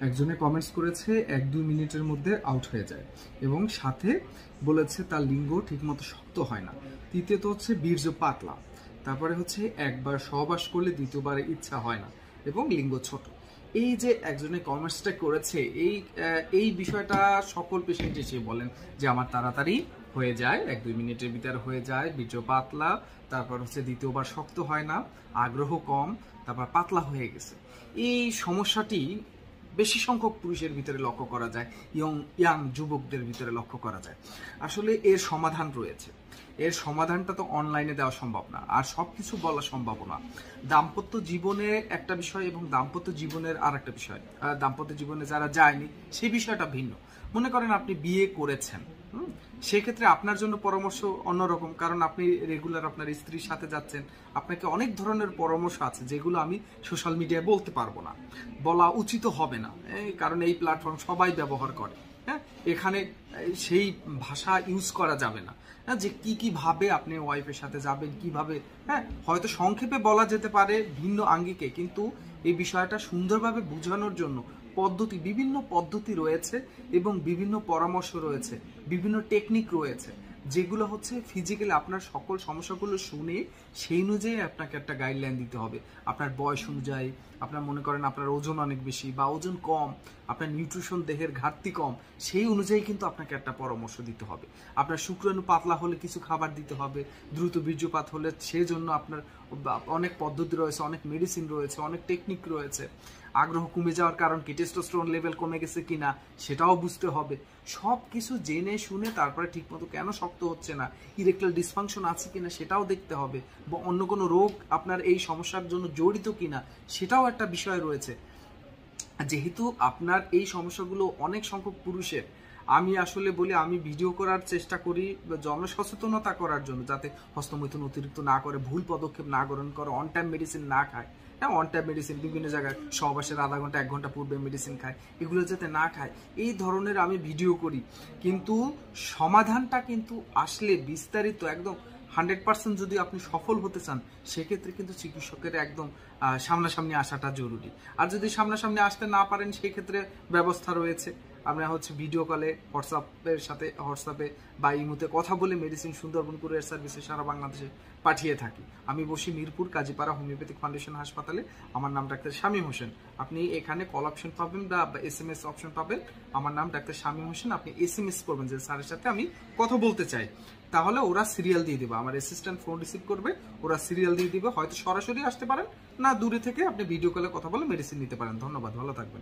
একজনে কমেন্টস করেছে 1-2 মিনিটের মধ্যে আউট হয়ে যায় এবং সাথে বলেছে তার লিঙ্গ ঠিকমতো শক্ত হয় না। তৃতীয়ত হচ্ছে বীর্য পাতলা। তারপরে হচ্ছে একবার সহবাস করলে দ্বিতীয়বারে ইচ্ছা হয় না এবং লিঙ্গ ছোট। এই যে একজনে কমেন্টসটা করেছে এই বিষয়টা সকল পেশেন্ট এসে বলেন যে আমার তাড়াতাড়ি হয়ে যায়, 1-2 মিনিটের ভিতরে হয়ে যায়, বীর্য পাতলা, তারপর হচ্ছে দ্বিতীয়বার শক্ত হয় না, আগ্রহ কম, তারপর পাতলা হয়ে গেছে। এই সমস্যাটি বেশি সংখ্যক পুরুষের ভিতরে লক্ষ্য করা যায়, ইয়াং যুবকদের ভিতরে লক্ষ্য করা যায়। আসলে এর সমাধান রয়েছে। এর সমাধানটা তো অনলাইনে দেওয়া সম্ভব না, আর সবকিছু বলা সম্ভব না। দাম্পত্য জীবনে একটা বিষয় এবং দাম্পত্য জীবনের আর একটা বিষয়। দাম্পত্য জীবনে যারা যায়নি সেই বিষয়টা ভিন্ন। মনে করেন আপনি বিয়ে করেছেন, সেক্ষেত্রে আপনার জন্য পরামর্শ অন্যরকম, কারণ আপনি রেগুলার আপনার স্ত্রীর সাথে যাচ্ছেন। আপনাকে অনেক ধরনের পরামর্শ আছে যেগুলো আমি সোশ্যাল মিডিয়ায় বলতে পারবো না, বলা উচিত হবে না, কারণ এই প্ল্যাটফর্ম সবাই ব্যবহার করে। হ্যাঁ, এখানে সেই ভাষা ইউজ করা যাবে না, যে কি ভাবে আপনি ওয়াইফের সাথে যাবেন, কিভাবে। হ্যাঁ, হয়তো সংক্ষেপে বলা যেতে পারে ভিন্ন আঙ্গিকে, কিন্তু এই বিষয়টা সুন্দরভাবে বোঝানোর জন্য বিভিন্ন পদ্ধতি রয়েছে এবং বিভিন্ন পরামর্শ রয়েছে, বিভিন্ন টেকনিক রয়েছে, যেগুলো হচ্ছে ফিজিক্যালি আপনার সকল সমস্যাগুলো শুনে সেই অনুযায়ী আপনাকে একটা গাইডলাইন দিতে হবে। আপনার বয়স অনুযায়ী, আপনার মনে করেন আপনার ওজন অনেক বেশি বা ওজন কম, আপনার নিউট্রিশন দেহের ঘাটতি কম, সেই অনুযায়ী কিন্তু আপনাকে একটা পরামর্শ দিতে হবে। আপনার শুক্রাণু পাতলা হলে কিছু খাবার দিতে হবে, দ্রুত বীর্যপাত হলে সেজন্য আপনার অনেক পদ্ধতি রয়েছে, অনেক মেডিসিন রয়েছে, অনেক টেকনিক রয়েছে। আগ্রহ কমে যাওয়ার কারণ কি, টেস্টোস্টেরন লেভেল কমে গেছে কিনা সেটাও বুঝতে হবে। সব কিছু জেনে শুনে তারপরে ঠিকমতো কেন শক্ত হচ্ছে না, ইরেকটাল ডিসফাংশন আছে কিনা সেটাও দেখতে হবে, বা অন্য কোনো রোগ আপনার এই সমস্যার জন্য জড়িত কিনা সেটাও একটা বিষয় রয়েছে। যেহেতু আপনার এই সমস্যাগুলো অনেক সংখ্যক পুরুষের, আমি আসলে বলি আমি ভিডিও করার চেষ্টা করি জনসচেতনতা করার জন্য, যাতে হস্তমৈথুন অতিরিক্ত না করে, ভুল পদক্ষেপ না গ্রহণ করে, অন টাইম মেডিসিন না খায়। হ্যাঁ, অন টাইম মেডিসিন বিভিন্ন জায়গায় সহবাসের আধা ঘন্টা 1 ঘন্টা পূর্বে মেডিসিন খায়, এগুলো যাতে না খায়, এই ধরনের আমি ভিডিও করি। কিন্তু সমাধানটা কিন্তু আসলে বিস্তারিত একদম 100% যদি আপনি সফল হতে চান, সেক্ষেত্রে কিন্তু চিকিৎসকের একদম সামনাসামনি আসাটা জরুরি। আর যদি সামনাসামনি আসতে না পারেন, সেক্ষেত্রে ব্যবস্থা রয়েছে। আমরা হচ্ছে ভিডিও কলে হোয়াটসঅ্যাপে বা ইমোতে কথা বলে মেডিসিন সুন্দরবন কুরিয়ার সার্ভিসে সারা বাংলাদেশে পাঠিয়ে থাকি। আমি বসি মিরপুর কাজীপাড়া হোমিওপ্যাথিক ফাউন্ডেশন হাসপাতালে। আমার নাম ডাক্তার শামীম হোসেন। আপনি এখানে কল অপশন পাবেন বা SMS অপশন পাবেন। আমার নাম ডাক্তার শামীম হোসেন। আপনি SMS করবেন যে স্যারের সাথে আমি কথা বলতে চাই, তাহলে ওরা সিরিয়াল দিয়ে দিবে, আমার অ্যাসিস্ট্যান্ট ফোন রিসিভ করবে, ওরা সিরিয়াল দিয়ে দিবে। হয়তো সরাসরি আসতে পারেন, না দূরে থেকে আপনি ভিডিও কলে কথা বলে মেডিসিন নিতে পারেন। ধন্যবাদ, ভালো থাকবেন।